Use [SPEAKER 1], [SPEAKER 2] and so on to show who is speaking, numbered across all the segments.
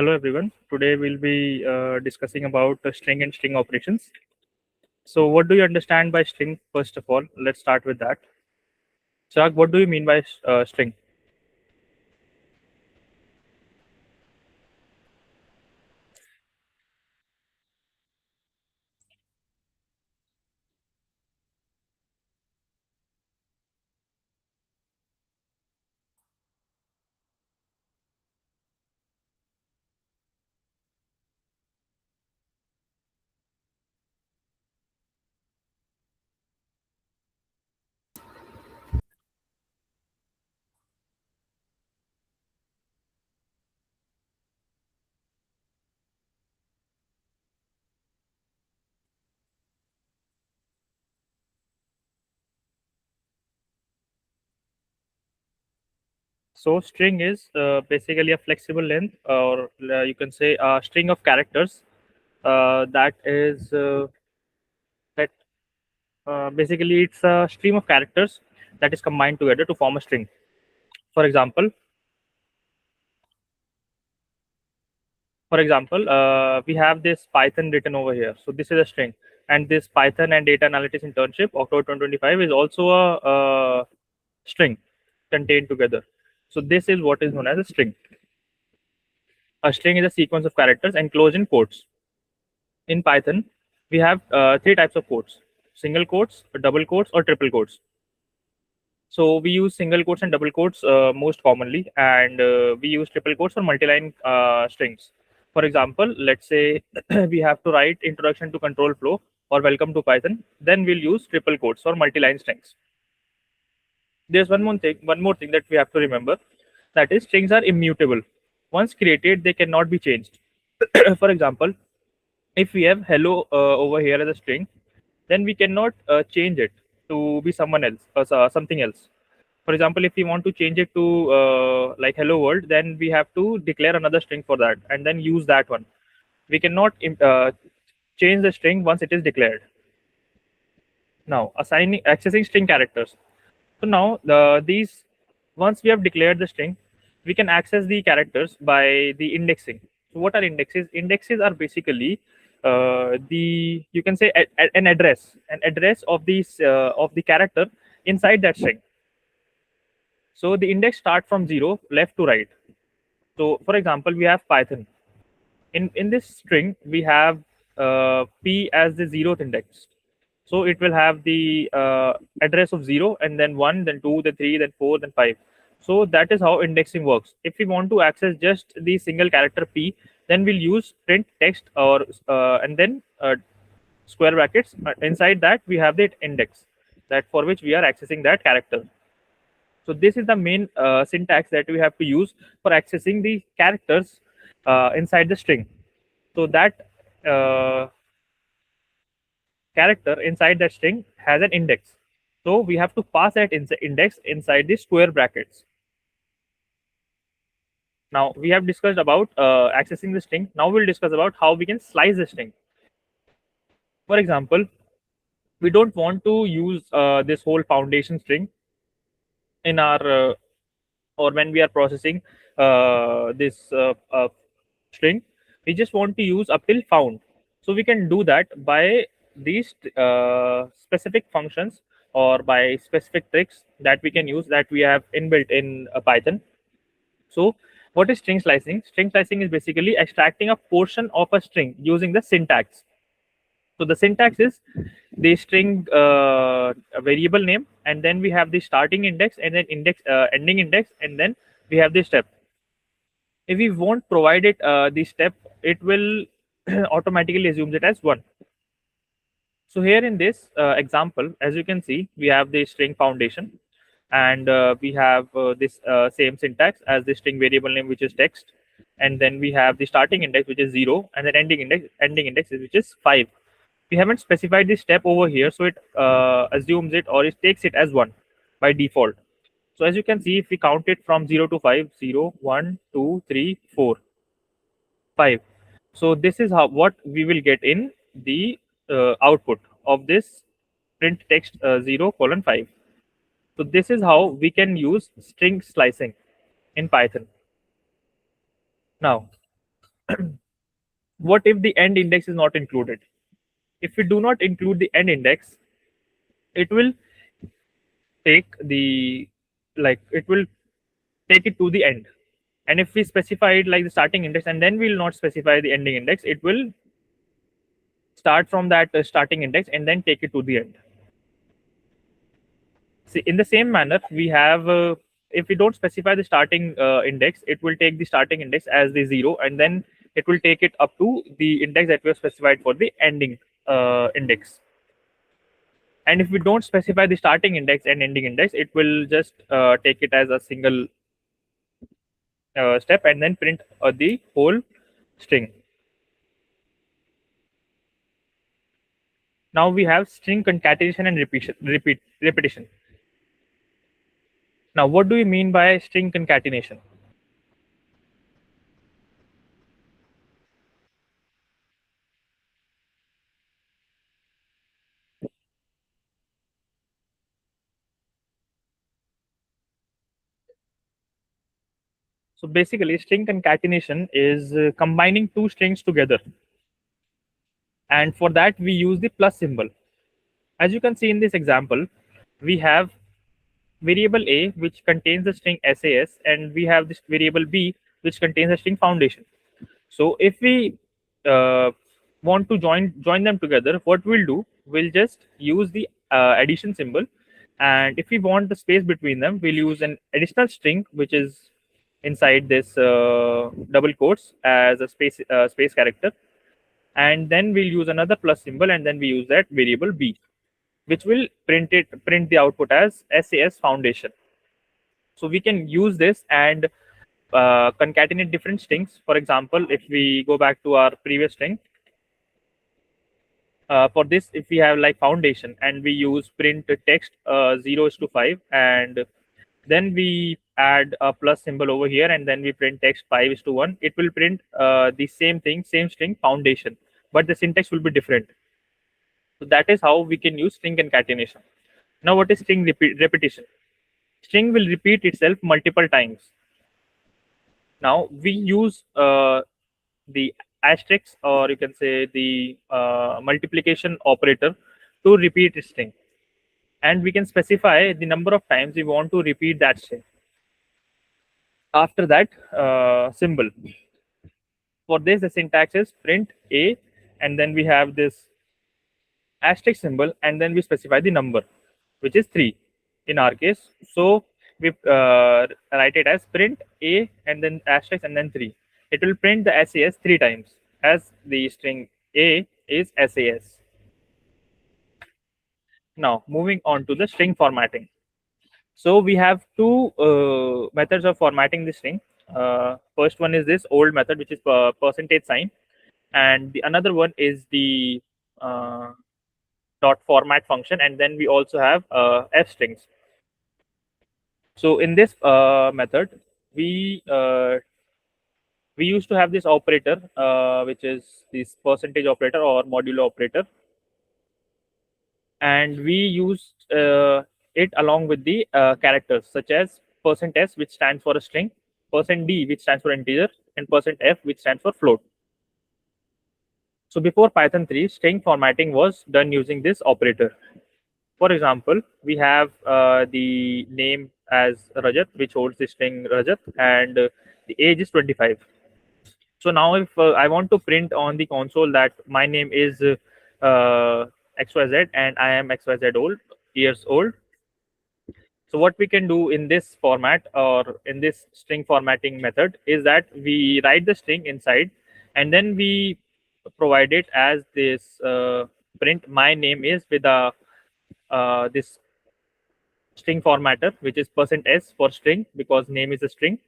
[SPEAKER 1] Hello everyone. Today we'll be discussing about string and string operations. So, what do you understand by string? First of all, let's start with that. Chirag, what do you mean by string? So, string is basically a flexible length, or you can say a string of characters that is that basically it's a stream of characters that is combined together to form a string. For example, we have this Python written over here. So this is a string, and this Python and data analytics internship October 2025 is also a string contained together. So this is what is known as a string. A string is a sequence of characters enclosed in quotes. In Python, we have three types of quotes: single quotes, double quotes, or triple quotes. So we use single quotes and double quotes most commonly, and we use triple quotes for multi-line strings. For example, let's say we have to write introduction to control flow or welcome to Python, then we'll use triple quotes or multi-line strings. There's one more thing that we have to remember, that is strings are immutable. Once created, they cannot be changed. For example, if we have hello over here as a string, then we cannot change it to be someone else or something else. For example, if we want to change it to like hello world, then we have to declare another string for that and then use that one. We cannot change the string once it is declared. Now, assigning accessing string characters. So now these once we have declared the string, we can access the characters by the indexing. So what are indexes? Indexes are basically the you can say an address of the character inside that string. So the index start from zero left to right. So for example, we have Python. In this string, we have p as the zeroth index. So it will have the address of zero and then one, then two, then three, then four, then five. So that is how indexing works. If we want to access just the single character p, then we'll use print text or and then square brackets. Inside that we have the index that for which we are accessing that character. So this is the main syntax that we have to use for accessing the characters inside the string. So that character inside that string has an index. So we have to pass that index inside the square brackets. Now we have discussed about accessing the string. Now we'll discuss about how we can slice the string. For example, we don't want to use this whole foundation string in our or when we are processing this string. We just want to use up till found. So we can do that by these specific functions or by specific tricks that we can use that we have inbuilt in Python. So what is string slicing? String slicing is basically extracting a portion of a string using the syntax. So the syntax is the string variable name, and then we have the starting index, and then index ending index, and then we have the step. If we won't provide it the step, it will automatically assumes it as one. So here in this example, as you can see, we have the string foundation, and we have this same syntax as the string variable name, which is text, and then we have the starting index, which is zero, and then ending index which is five. We haven't specified the step over here, so it assumes it or it takes it as one by default. So as you can see, if we count it from 0 to 5, 0, 1, 2, 3, 4, 5. So this is how what we will get in the output of this print text 0 colon 5. So this is how we can use string slicing in Python. Now, What if the end index is not included? If we do not include the end index, it will take the like it will take it to the end. And if we specify it like the starting index and then we'll not specify the ending index, it will start from that starting index and then take it to the end. See, in the same manner, we have if we don't specify the starting index, it will take the starting index as the zero, and then it will take it up to the index that we have specified for the ending index. And if we don't specify the starting index and ending index, it will just take it as a single step and then print the whole string. Now we have string concatenation and repetition. Now, what do we mean by string concatenation? So basically, string concatenation is combining two strings together, and for that we use the plus symbol. As you can see in this example, we have variable A which contains the string SAS, and we have this variable B which contains the string foundation. So if we uh, want to join them together, what we'll do, we'll just use the addition symbol, and if we want the space between them, we'll use an additional string which is inside this double quotes as a space character, and then we'll use another plus symbol, and then we use that variable B, which will print the output as SAS foundation. So we can use this and concatenate different strings. For example, if we go back to our previous string, for this, if we have like foundation and we use print text 0 is to 5, and then we add a plus symbol over here, and then we print text 5 is to 1, it will print the same thing, same string foundation, but the syntax will be different. So that is how we can use string concatenation. Now, what is string repetition? String will repeat itself multiple times. Now we use the asterisk, or you can say the multiplication operator, to repeat a string, and we can specify the number of times we want to repeat that string. After that symbol, for this the syntax is print A, and then we have this asterisk symbol, and then we specify the number, which is 3 in our case. So we write it as print A and then asterisk and then 3. It will print the SAS 3 times, as the string A is SAS. Now moving on to the string formatting. So we have two methods of formatting the string. First one is this old method, which is percentage sign, and the another one is the dot format function, and then we also have f strings. So in this method, we we used to have this operator, which is this percentage operator or modulo operator, and we used it along with the characters such as %s, which stands for a string, %d, which stands for integer, and %f, which stands for float. So before Python 3, string formatting was done using this operator. For example, we have the name as Rajat, which holds the string Rajat, and the age is 25. So now, if I want to print on the console that my name is XYZ and I am XYZ years old, so what we can do in this format, or in this string formatting method, is that we write the string inside, and then we provide it as this print my name is with a this string formatter, which is %s for string, because name is a string,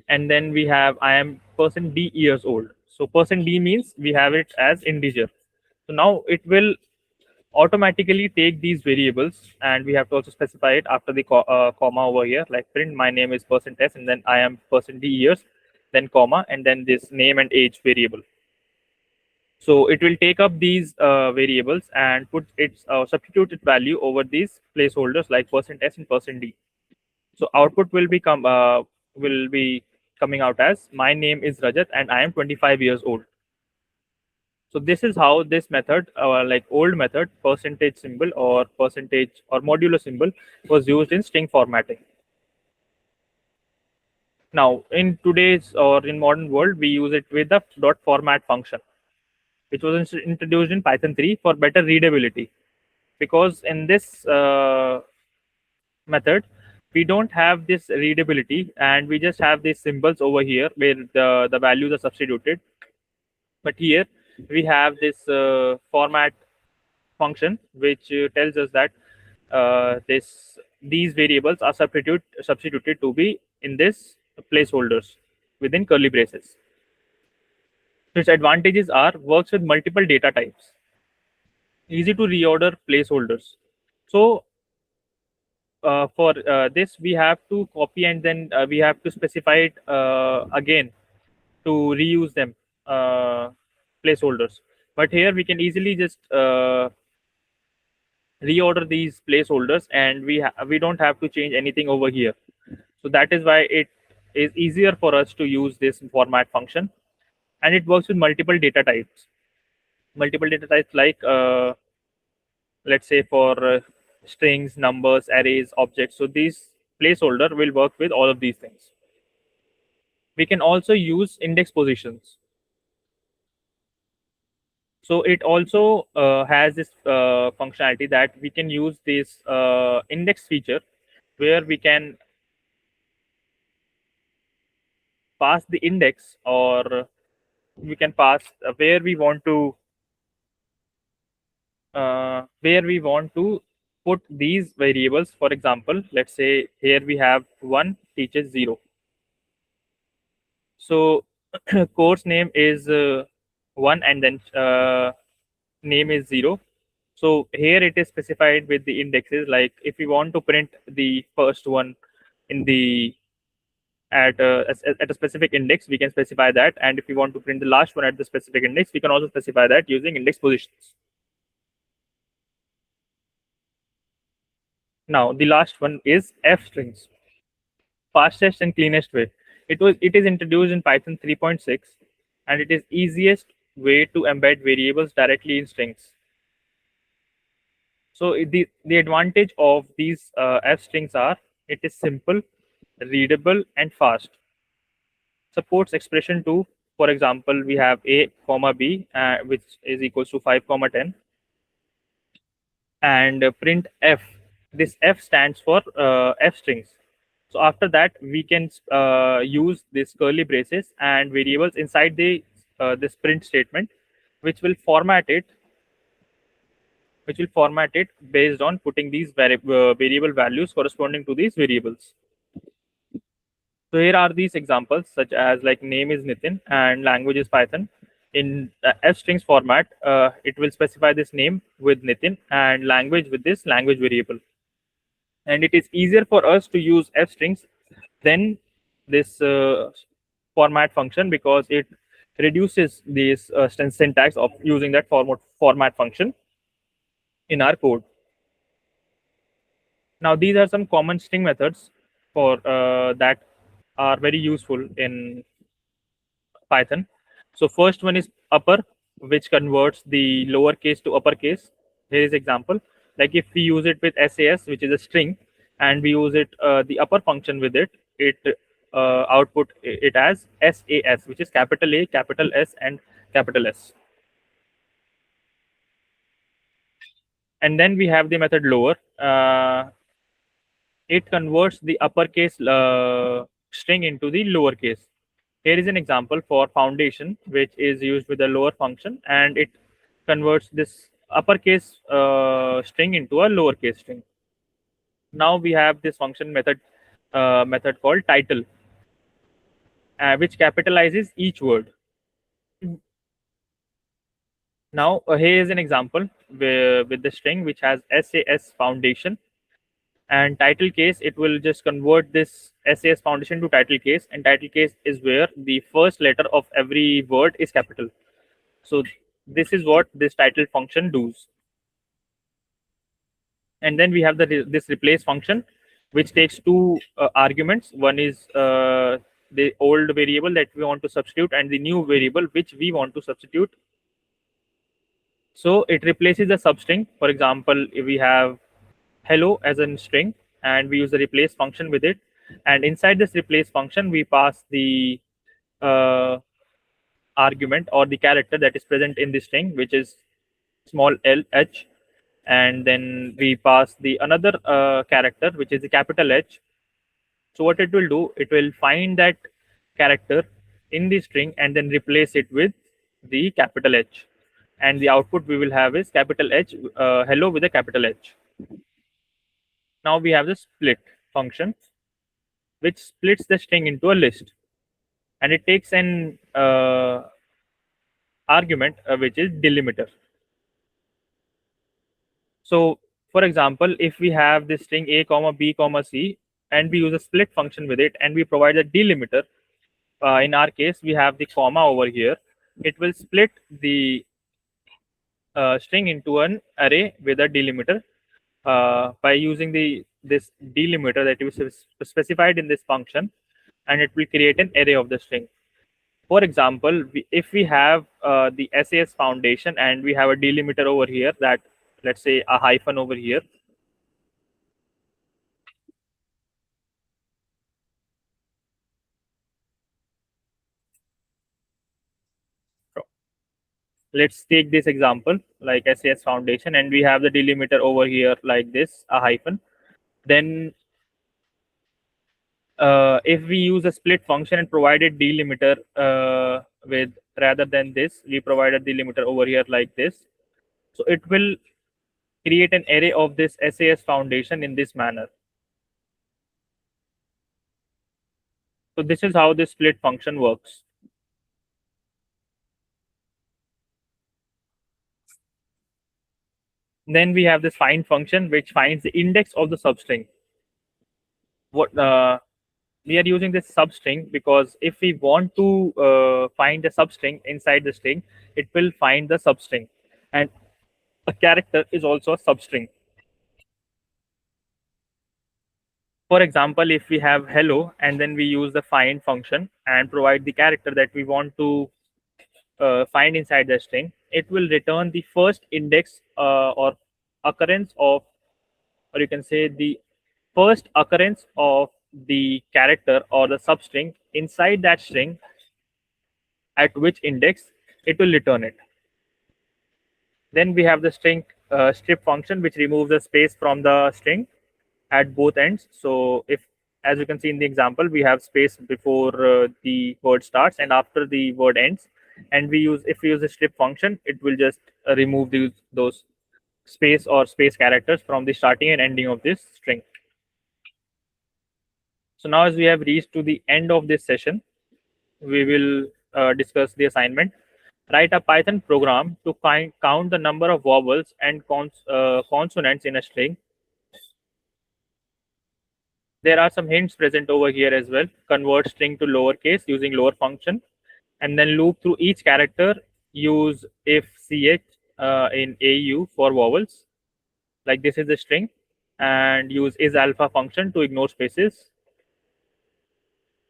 [SPEAKER 1] and then we have I am %d years old. So %d means we have it as integer. So now it will automatically take these variables, and we have to also specify it after the comma over here, like print my name is %s, and then I am %d years, then comma, and then this name and age variable. So it will take up these variables and put its substituted value over these placeholders like %s and %d. So output will be coming out as my name is Rajat and I am 25 years old. So this is how this method, like old method, percentage symbol or percentage or modulo symbol, was used in string formatting. Now, in today's or in modern world, we use it with the dot format function, which was introduced in Python 3 for better readability. Because in this method, we don't have this readability, and we just have these symbols over here where the values are substituted. But here we have this format function which tells us that these variables are substituted to be in this placeholders within curly braces. So its advantages are works with multiple data types, easy to reorder placeholders. So for this we have to copy and then we have to specify it again to reuse them placeholders. But here we can easily just reorder these placeholders, and we don't have to change anything over here. So that is why it is easier for us to use this format function, and it works with multiple data types. Multiple data types like let's say for strings, numbers, arrays, objects. So these placeholder will work with all of these things. We can also use index positions. So it also has this functionality that we can use this index feature where we can pass the index, or we can pass where we want to put these variables. For example, let's say here we have 1 teaches 0. So course name is 1 and then name is 0. So here it is specified with the indexes. Like if we want to print the first one in the at a specific index, we can specify that, and if we want to print the last one at the specific index, we can also specify that using index positions. Now the last one is f strings, fastest and cleanest way. It is introduced in Python 3.6, and it is easiest way to embed variables directly in strings. So the advantage of these f strings are it is simple, readable, and fast. Supports expression 2. For example, we have a comma b, which is equals to 5 comma 10, and print f. This f stands for f strings. So after that, we can use this curly braces and variables inside the this print statement, which will format it based on putting these variable values corresponding to these variables. So here are these examples, such as like name is Nitin and language is Python. In f strings format, it will specify this name with Nitin and language with this language variable. And it is easier for us to use f strings than this format function, because it reduces this syntax of using that format function in our code. Now these are some common string methods for that are very useful in Python. So first one is upper, which converts the lowercase to uppercase. Here is example. Like if we use it with SAS, which is a string, and we use it the upper function with it, it output it as SAS, which is capital A, capital S, and capital S. And then we have the method lower. It converts the uppercase string into the lowercase. Here is an example for foundation, which is used with the lower function, and it converts this uppercase string into a lowercase string. Now we have this function method called title, which capitalizes each word. Now here is an example with the string which has SAS foundation, and title case, it will just convert this SAS foundation to title case, and title case is where the first letter of every word is capital. So this is what this title function does. And then we have this replace function, which takes two arguments. One is the old variable that we want to substitute and the new variable which we want to substitute. So it replaces the substring. For example, if we have hello as a string and we use the replace function with it, and inside this replace function we pass the uh, argument or the character that is present in the string, which is small l h, and then we pass the another character which is the capital H. So what it will do, it will find that character in the string and then replace it with the capital H, and the output we will have is capital H, hello with a capital H. Now we have the split function which splits the string into a list, and it takes an argument which is delimiter. So for example, if we have this string a comma b comma c and we use a split function with it and we provide a delimiter, in our case we have the comma over here, it will split the string into an array with a delimiter by using this delimiter that is specified in this function, and it will create an array of the string. For example, if we have the SAS foundation and we have a delimiter over here, that let's say a hyphen over here. Let's take this example like SAS foundation, and we have the delimiter over here like this, a hyphen. Then if we use a split function and provided delimiter with, rather than this, we provide a delimiter over here like this, so it will create an array of this SAS foundation in this manner. So this is how this split function works. Then we have this find function which finds the index of the substring. What we are using this substring because if we want to find a substring inside the string, it will find the substring, and a character is also a substring. For example, if we have hello and then we use the find function and provide the character that we want to find inside the string, it will return the first index or occurrence of, or you can say the first occurrence of the character or the substring inside that string, at which index it will return it. Then we have the string strip function which removes the space from the string at both ends. So if, as you can see in the example, we have space before the word starts and after the word ends, and if we use a strip function, it will just remove those space or space characters from the starting and ending of this string. So now as we have reached to the end of this session, we will discuss the assignment. Write a Python program to count the number of vowels and consonants in a string. There are some hints present over here as well. Convert string to lowercase using lower function, and then loop through each character. Use if ch in AU for vowels, like this is the string, and use is alpha function to ignore spaces.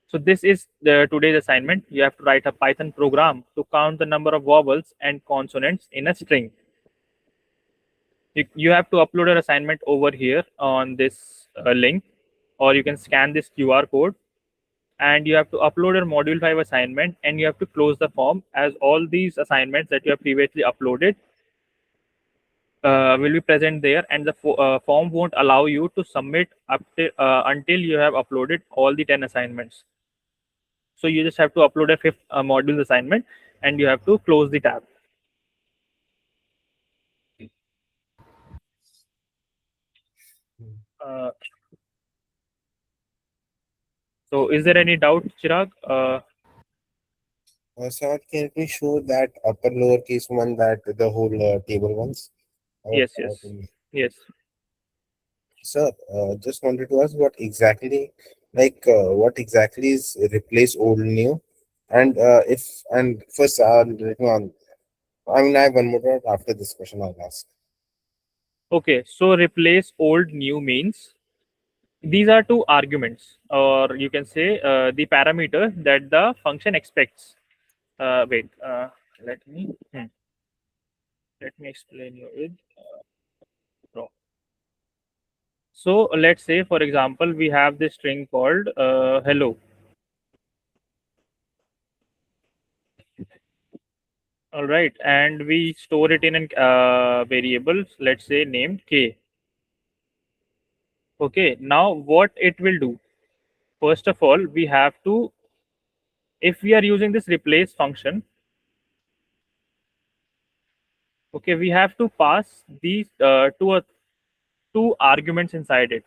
[SPEAKER 1] So this is the today's assignment. You have to write a Python program to count the number of vowels and consonants in a string. You have to upload your assignment over here on this link, or you can scan this QR code, and you have to upload your module 5 assignment, and you have to close the form, as all these assignments that you have previously uploaded will be present there, and the form won't allow you to submit until you have uploaded all the 10 assignments. So you just have to upload a fifth module assignment, and you have to close the tab. So is there any doubt, Chirag?
[SPEAKER 2] Sir, can you show that upper lowercase one, that the whole table ones?
[SPEAKER 1] Yes, yes.
[SPEAKER 2] Sir, just wanted to ask what exactly is replace old new, and first let me on. I mean, I have one more doubt. After this question, I'll ask.
[SPEAKER 1] Okay, so replace old new means these are two arguments, or you can say the parameter that the function expects. Wait, let me let me explain you with pro. So let's say, for example, we have this string called hello. All right, and we store it in a variable, let's say named k. Okay, now what it will do? First of all, we have to, if we are using this replace function, okay, we have to pass these two arguments inside it.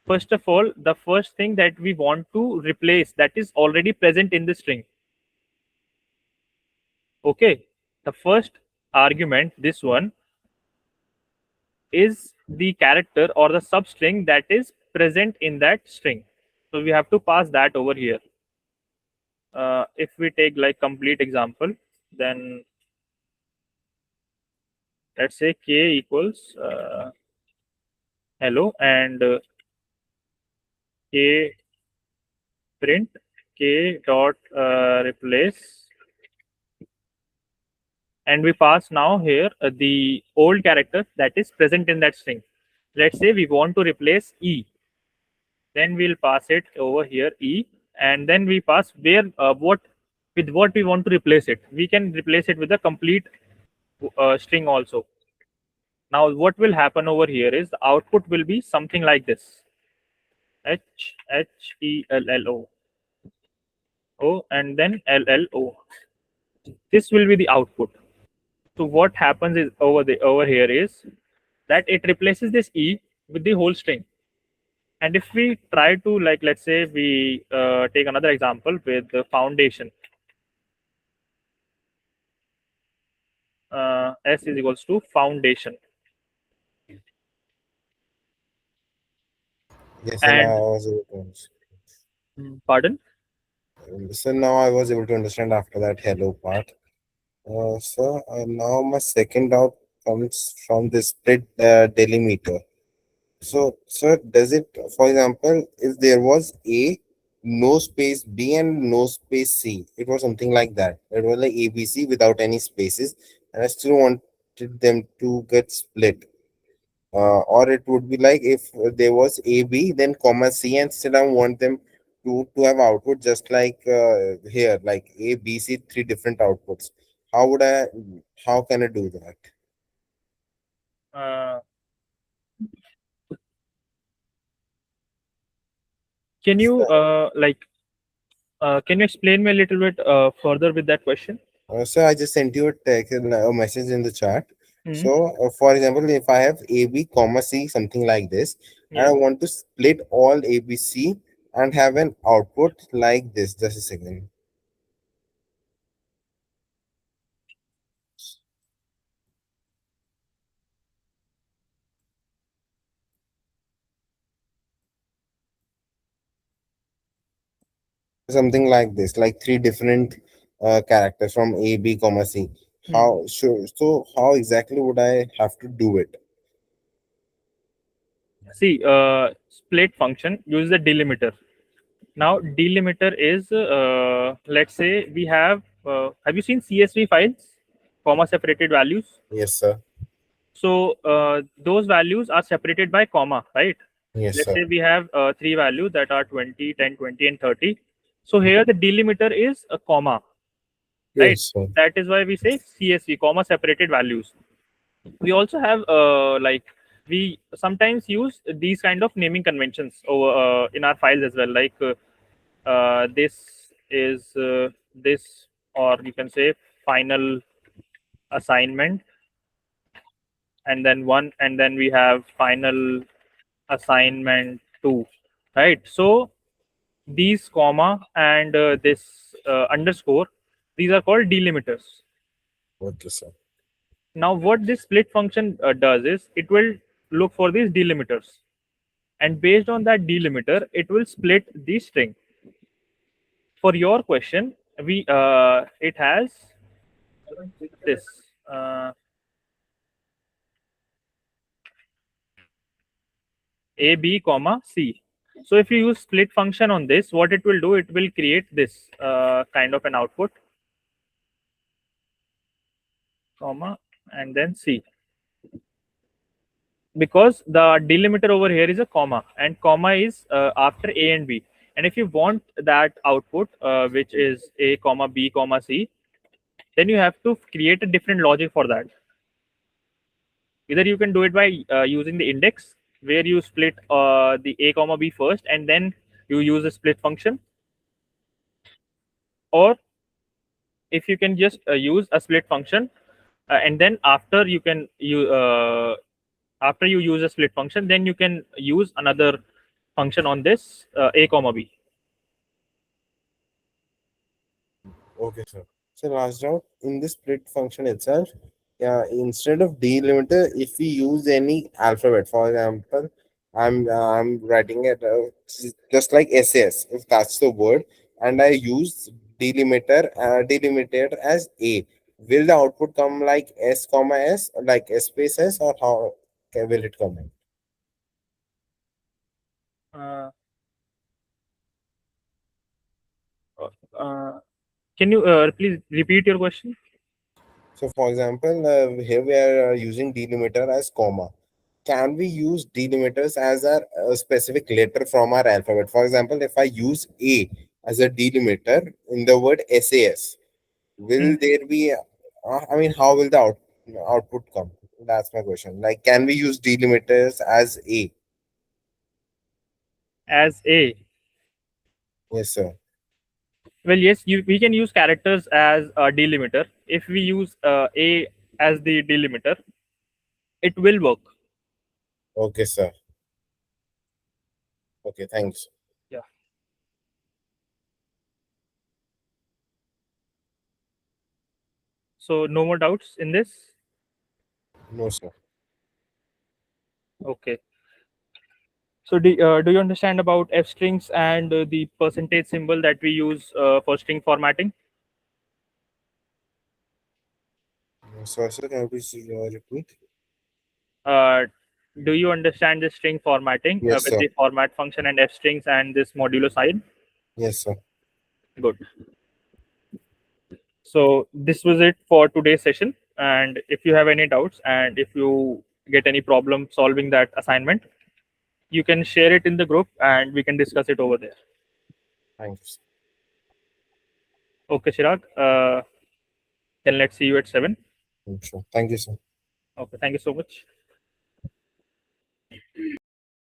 [SPEAKER 1] First of all, the first thing that we want to replace that is already present in the string. Okay, the first argument, this one, is the character or the substring that is present in that string. So we have to pass that over here. If we take like complete example, then let's say k equals hello, and k print k dot replace, and we pass now here the old character that is present in that string. Let's say we want to replace e, then we'll pass it over here e, and then we pass where what, with what we want to replace it. We can replace it with a complete string also. Now what will happen over here is the output will be something like this: hello, and then llo. This will be the output. So what happens is over here is that it replaces this e with the whole string. And if we try to, like, let's say we take another example with the foundation, s is equals to foundation,
[SPEAKER 2] Yes, so now
[SPEAKER 1] and
[SPEAKER 2] I was able to
[SPEAKER 1] pardon.
[SPEAKER 2] so now I was able to understand after that hello part. Now my second doubt comes from the split delimiter. So, sir, does it, for example, if there was A, no space B, and no space C, it was something like that. It was like ABC without any spaces, and I still wanted them to get split. Or it would be like if there was A, B, then comma C, and still I want them to have output just like here, like A, B, C, three different outputs. How would I, how can I do that?
[SPEAKER 1] uh, can you can you explain me a little bit further with that question?
[SPEAKER 2] So I just sent you a text, a message in the chat.
[SPEAKER 1] Hmm.
[SPEAKER 2] So, for example, if I have A, B, comma, C, something like this, and I
[SPEAKER 1] Yeah.
[SPEAKER 2] want to split all A, B, C and have an output like this. Just a second. Something like this, like three different characters from A, B, comma, C.
[SPEAKER 1] Hmm.
[SPEAKER 2] How sure? So, how exactly would I have to do it?
[SPEAKER 1] See, split function uses a delimiter. Now delimiter is, let's say we have you seen CSV files, comma separated values?
[SPEAKER 2] Yes, sir.
[SPEAKER 1] So those values are separated by comma, right?
[SPEAKER 2] Yes,
[SPEAKER 1] Let's
[SPEAKER 2] sir.
[SPEAKER 1] say we have three values that are 20, 10, 20, and 30. So here the delimiter is a comma, right?
[SPEAKER 2] Yes, sir.
[SPEAKER 1] That is why we say CSV, comma separated values. We also have like, we sometimes use these kind of naming conventions over in our files as well, like this is this, or you can say final assignment, and then one, and then we have final assignment 2, right? So these comma and this underscore, these are called delimiters.
[SPEAKER 2] Okay, sir.
[SPEAKER 1] Now what this split function does is it will look for these delimiters, and based on that delimiter it will split the string. For your question, we it has this a b comma c. So if you use split function on this, what it will do, it will create this kind of an output, comma, and then C, because the delimiter over here is a comma, and comma is after A and B. And if you want that output, which is A comma B comma C, then you have to create a different logic for that. Either you can do it by using the index, where you split the A comma B first, and then you use a split function, or if you can just use a split function, and then after you use a split function, then you can use another function on this A comma B.
[SPEAKER 2] Okay, sir. So last round in the split function itself, yeah, instead of delimiter, if we use any alphabet, for example, I'm writing it just like SAS, if that's the word, and I use delimited as A. Will the output come like S comma S, like S space S, or how will it come in?
[SPEAKER 1] Uh, uh, can you please repeat your question?
[SPEAKER 2] So, for example, here we are using delimiter as comma. Can we use delimiters as a specific letter from our alphabet? For example, if I use A as a delimiter in the word SAS, will
[SPEAKER 1] Hmm.
[SPEAKER 2] there be, I mean, how will the output come? That's my question. Like, can we use delimiters as A?
[SPEAKER 1] As A,
[SPEAKER 2] Yes, sir.
[SPEAKER 1] well, yes, we can use characters as a delimiter. If we use A as the delimiter, it will work.
[SPEAKER 2] Okay, sir. Okay, thanks.
[SPEAKER 1] Yeah. So no more doubts in this.
[SPEAKER 2] No, sir.
[SPEAKER 1] Okay. So do you understand about f strings and the percentage symbol that we use for string formatting?
[SPEAKER 2] No, sir, can you please repeat?
[SPEAKER 1] Uh, do you understand the string formatting
[SPEAKER 2] Yes,
[SPEAKER 1] with
[SPEAKER 2] sir.
[SPEAKER 1] the format function and f strings and this modulo sign?
[SPEAKER 2] Yes, sir.
[SPEAKER 1] Good. So this was it for today's session. And if you have any doubts and if you get any problem solving that assignment, you can share it in the group and we can discuss it over there.
[SPEAKER 2] Thanks.
[SPEAKER 1] Okay, Chirag. Then let's see you at 7.
[SPEAKER 2] Sure. Thank you, sir.
[SPEAKER 1] Okay, thank you so much.